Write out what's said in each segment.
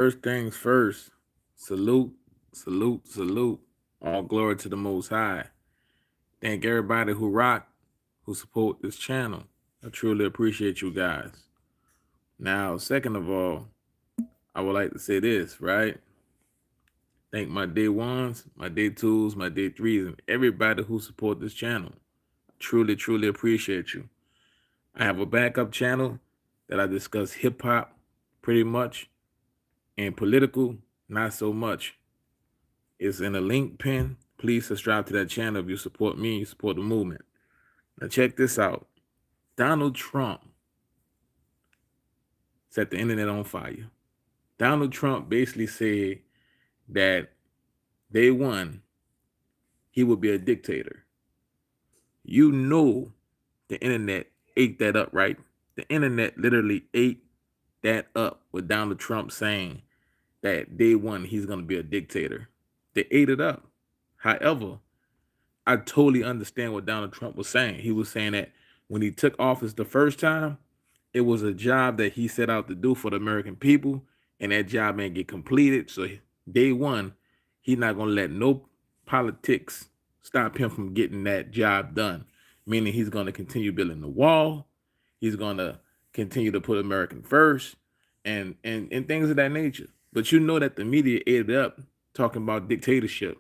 First things first, salute, salute, salute. All glory to the Most High. Thank everybody who rock, who support this channel. I truly appreciate you guys. Now, second of all, I would like to say this, right? Thank my day ones, my day twos, my day threes, and everybody who support this channel. Truly, truly appreciate you. I have a backup channel that I discuss hip hop pretty much and political, not so much. It's in a link pin. Please subscribe to that channel if you support me, you support the movement. Now check this out. Donald Trump set the internet on fire. Donald Trump basically said that day one, he would be a dictator. You know the internet ate that up, right? The internet literally ate that up with Donald Trump saying that day one, he's going to be a dictator. They ate it up. However, I totally understand what Donald Trump was saying. He was saying that when he took office the first time, it was a job that he set out to do for the American people, and that job ain't get completed. So day one, he's not gonna let no politics stop him from getting that job done. Meaning he's gonna continue building the wall, he's gonna continue to put American first, and things of that nature. But you know that the media ate it up talking about dictatorship.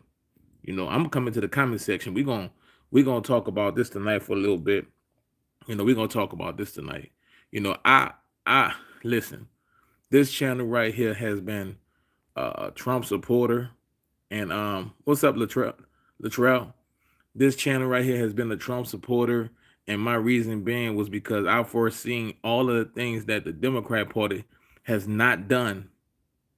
You know, I'm coming to the comment section. We're gonna talk about this tonight for a little bit. You know, we're gonna talk about this tonight. You know, I listen. This channel right here has been a Trump supporter, and what's up, Latrell? This channel right here has been a Trump supporter, and my reason being was because I foreseen all of the things that the Democrat Party has not done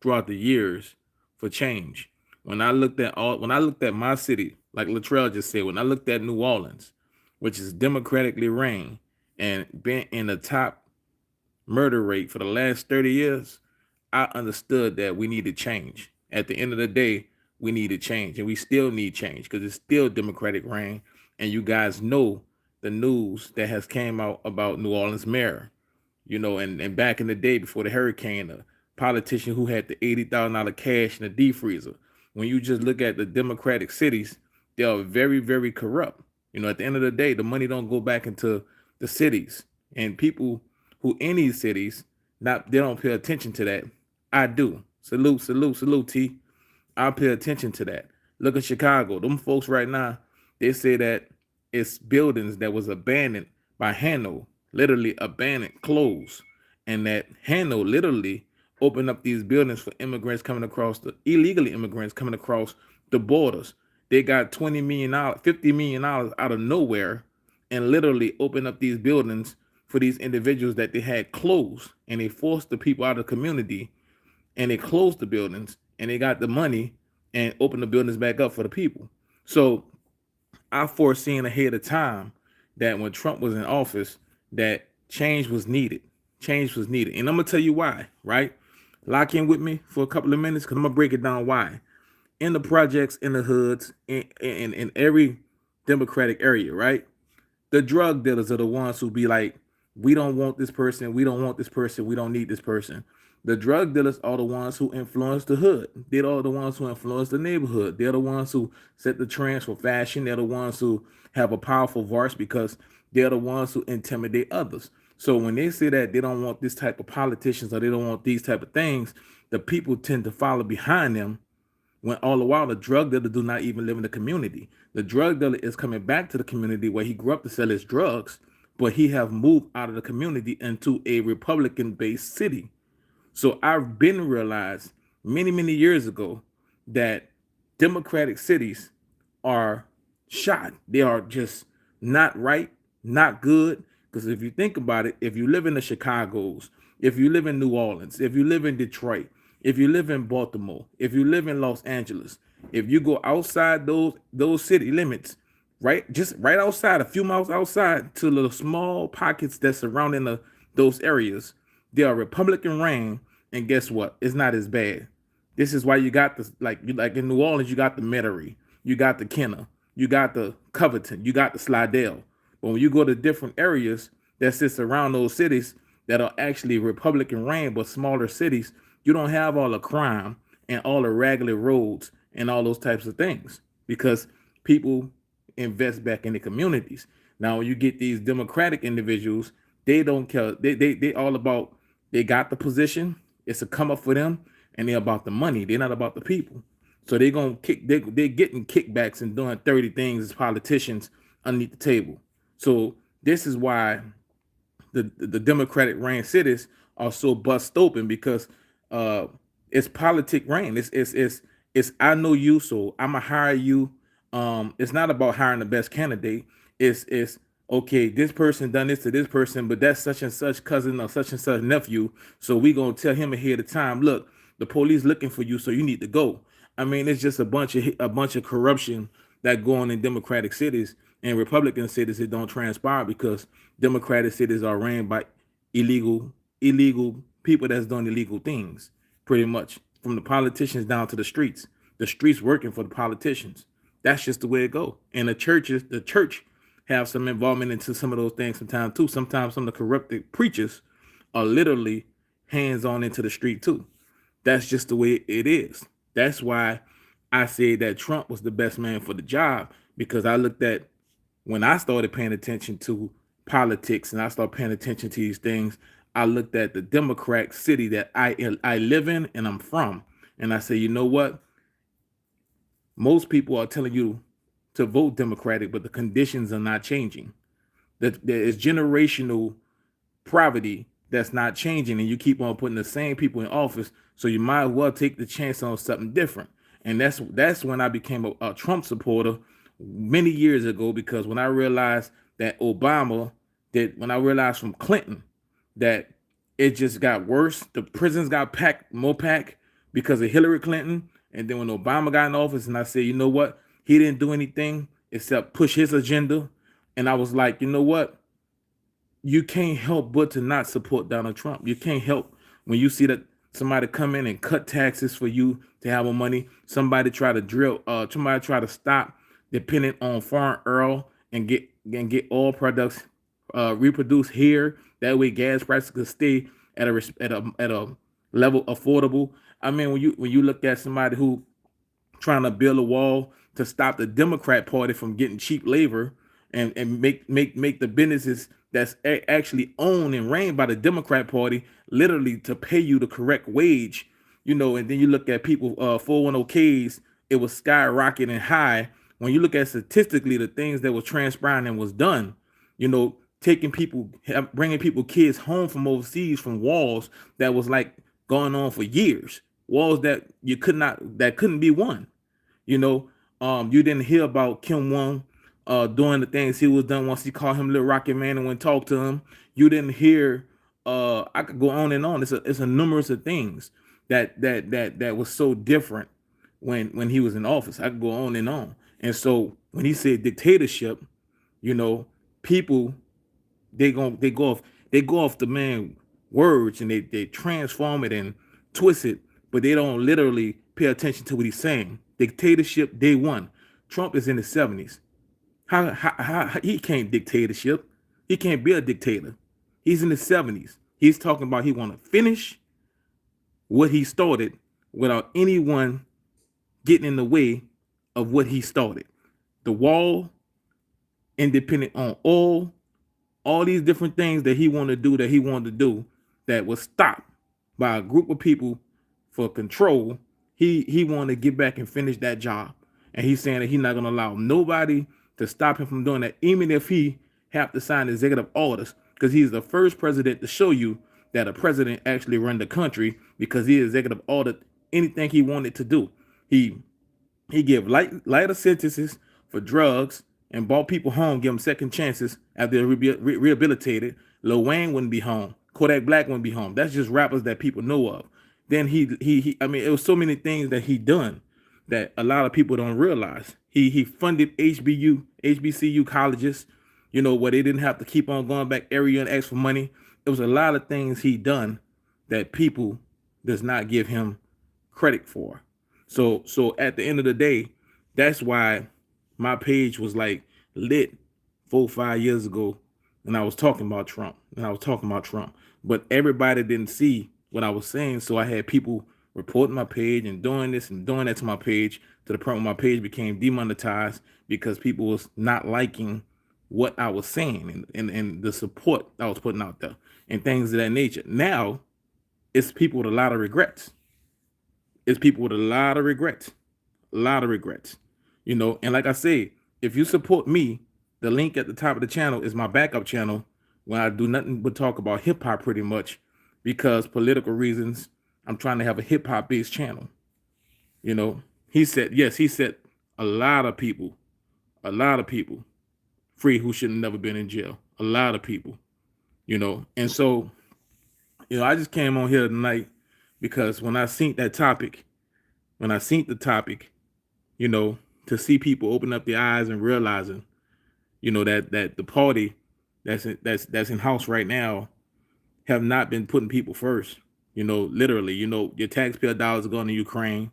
throughout the years for change. When I looked at my city, like Latrell just said, when I looked at New Orleans, which is democratically reigned and been in the top murder rate for the last 30 years, I understood that we needed change. At the end of the day, we needed change, and we still need change because it's still democratic reign. And you guys know the news that has came out about New Orleans mayor, you know, and back in the day before the hurricane, a politician who had the $80,000 cash in the deep freezer. When you just look at the democratic cities, they are very, very corrupt. You know, at the end of the day, the money don't go back into the cities, and people who in these cities, not they don't pay attention to that. I do. Salute, salute, salute, T. I pay attention to that. Look at Chicago. Them folks right now, they say that it's buildings that was abandoned by Hanno, literally abandoned, closed, and that Hanno literally opened up these buildings for immigrants coming across illegally immigrants coming across the borders. They got $20 million, $50 million out of nowhere and literally opened up these buildings for these individuals that they had closed, and they forced the people out of the community, and they closed the buildings, and they got the money and opened the buildings back up for the people. So I foreseen ahead of time that when Trump was in office, that change was needed. Change was needed. And I'm going to tell you why, right? Lock in with me for a couple of minutes because I'm going to break it down why. In the projects, in the hoods, in every Democratic area, right? The drug dealers are the ones who be like, we don't want this person, we don't want this person, we don't need this person. The drug dealers are the ones who influence the hood. They're all the ones who influence the neighborhood. They're the ones who set the trends for fashion. They're the ones who have a powerful voice because they're the ones who intimidate others. So when they say that they don't want this type of politicians or they don't want these type of things, the people tend to follow behind them, when all the while the drug dealer do not even live in the community. The drug dealer is coming back to the community where he grew up to sell his drugs, but he have moved out of the community into a Republican-based city. So I've been realized many, many years ago that Democratic cities are shot. They are just not right, not good. Because if you think about it, if you live in the Chicago's, if you live in New Orleans, if you live in Detroit, if you live in Baltimore, if you live in Los Angeles, if you go outside those city limits, right, just right outside, a few miles outside to the small pockets that surrounding those areas, they are Republican reign, and guess what? It's not as bad. This is why you got this, like in New Orleans, you got the Metairie, you got the Kenner, you got the Covington, you got the Slidell. But when you go to different areas that sits around those cities that are actually Republican reign, but smaller cities, you don't have all the crime and all the raggedy roads and all those types of things because people invest back in the communities. Now, when you get these democratic individuals, they don't care. They all about they got the position. It's a come up for them, and they're about the money. They're not about the people. So they're gonna kick. They're getting kickbacks and doing 30 things as politicians underneath the table. So this is why the Democratic ran cities are so bust open because uh it's politic reign. It's I know you, so I'ma hire you. It's not about hiring the best candidate. It's okay, this person done this to this person, but that's such and such cousin or such and such nephew. So we gonna tell him ahead of time, look, the police looking for you, so you need to go. I mean, it's just a bunch of corruption that go on in Democratic cities and Republican cities. It don't transpire because Democratic cities are ran by illegal people that's doing illegal things, pretty much from the politicians down to the streets working for the politicians. That's just the way it go. And the church have some involvement into some of those things sometimes too. Sometimes some of the corrupted preachers are literally hands on into the street too. That's just the way it is. That's why I say that Trump was the best man for the job, because I looked at when I started paying attention to politics and I started paying attention to these things. I looked at the Democrat city that I live in and I'm from, and I say, you know what? Most people are telling you to vote Democratic, but the conditions are not changing. That there is generational poverty that's not changing, and you keep on putting the same people in office. So you might as well take the chance on something different. And that's when I became a Trump supporter many years ago, because when I realized that when I realized from Clinton that it just got worse, the prisons got packed because of Hillary Clinton, and then when Obama got in office, and I said, you know what, he didn't do anything except push his agenda, and I was like, you know what, you can't help but to not support Donald Trump. You can't help when you see that somebody come in and cut taxes for you to have more money. Somebody try to stop depending on foreign oil and get oil products reproduced here. That way, gas prices could stay at a level affordable. I mean, when you look at somebody who trying to build a wall to stop the Democrat Party from getting cheap labor and make the businesses that's actually owned and ran by the Democrat Party literally to pay you the correct wage, and then you look at people 401ks, it was skyrocketing high. When you look at statistically the things that was transpiring and was done, bringing people kids home from overseas from walls that was like going on for years, walls that couldn't be won. You didn't hear about Kim Won doing the things he was done once he called him Little Rocket Man and went talk to him. You didn't hear I could go on and on. It's a numerous of things that was so different when he was in office. I could go on and on. And so when he said dictatorship, people they go off the man words, and they transform it and twist it, but they don't literally pay attention to what he's saying. Dictatorship day one. Trump is in the 70s. How he can't dictatorship? He can't be a dictator. He's in the 70s. He's talking about he want to finish what he started without anyone getting in the way of what he started. The wall, independent on all these different things that he wanted to do that was stopped by a group of people for control. He wanted to get back and finish that job. And he's saying that he's not going to allow nobody to stop him from doing that, even if he have to sign executive orders, because he's the first president to show you that a president actually run the country, because he executive ordered anything he wanted to do. He give lighter sentences for drugs and brought people home, give them second chances after they're rehabilitated. Lil Wayne wouldn't be home. Kodak Black wouldn't be home. That's just rappers that people know of. Then I mean, it was so many things that he done that a lot of people don't realize. He funded HBCU colleges, where they didn't have to keep on going back area and ask for money. It was a lot of things he done that people does not give him credit for. So at the end of the day, that's why my page was like lit 4 or 5 years ago, and I was talking about Trump, but everybody didn't see what I was saying. So I had people reporting my page and doing this and doing that to my page, to the point where my page became demonetized because people was not liking what I was saying, and the support I was putting out there and things of that nature. Now it's people with a lot of regrets. It's people with a lot of regrets, a lot of regrets, And like I say, if you support me, the link at the top of the channel is my backup channel when I do nothing but talk about hip hop pretty much, because political reasons. I'm trying to have a hip hop based channel. He said, yes, he said a lot of people free who should have never been in jail. A lot of people, And so, I just came on here tonight because when I seen that topic, you know, to see people open up their eyes and realizing, that the party that's in house right now have not been putting people first. Literally, your taxpayer dollars are going to Ukraine,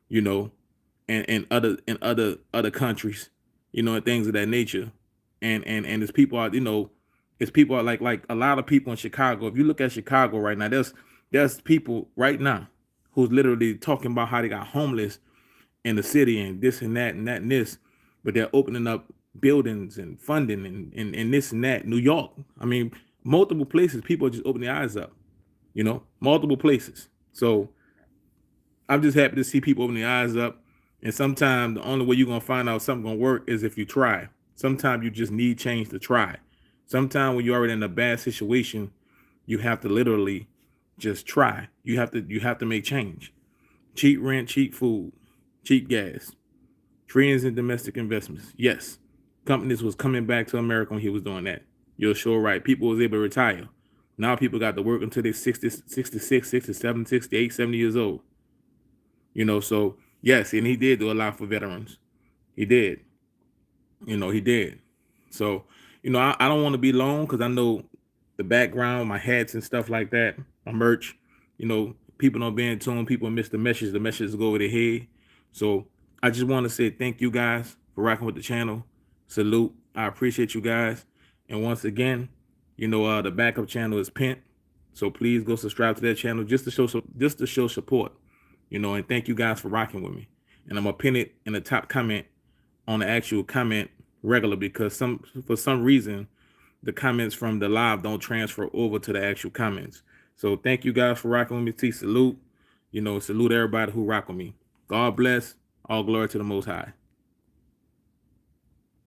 you know, and other countries, and things of that nature. And it's people are, it's people are like a lot of people in Chicago. If you look at Chicago right now, there's people right now who's literally talking about how they got homeless in the city and this and that and that and this, but they're opening up buildings and funding and this and that. New York, I mean, multiple places, people are just opening their eyes up, multiple places. So I'm just happy to see people open their eyes up. And sometimes the only way you're gonna find out something gonna work is if you try. Sometimes you just need change to try. Sometimes when you're already in a bad situation, you have to literally just try. You have to make change. Cheap rent, cheap food, cheap gas, trillions in domestic investments. Yes, companies was coming back to America when he was doing that. You're sure right. People was able to retire. Now people got to work until they're 60, 66, 67, 68, 70 years old. So yes, and he did do a lot for veterans. He did. He did. So, I don't want to be long because I know the background, my hats and stuff like that, my merch, people don't be in tune, people miss the messages go over their head. So I just want to say thank you guys for rocking with the channel. Salute. I appreciate you guys. And once again, the backup channel is Pent. So please go subscribe to that channel just to show support. And thank you guys for rocking with me. And I'm gonna pin it in the top comment on the actual comment regular, because for some reason the comments from the live don't transfer over to the actual comments. So thank you guys for rocking with me. Salute. Salute everybody who rock with me. God bless. All glory to the Most High.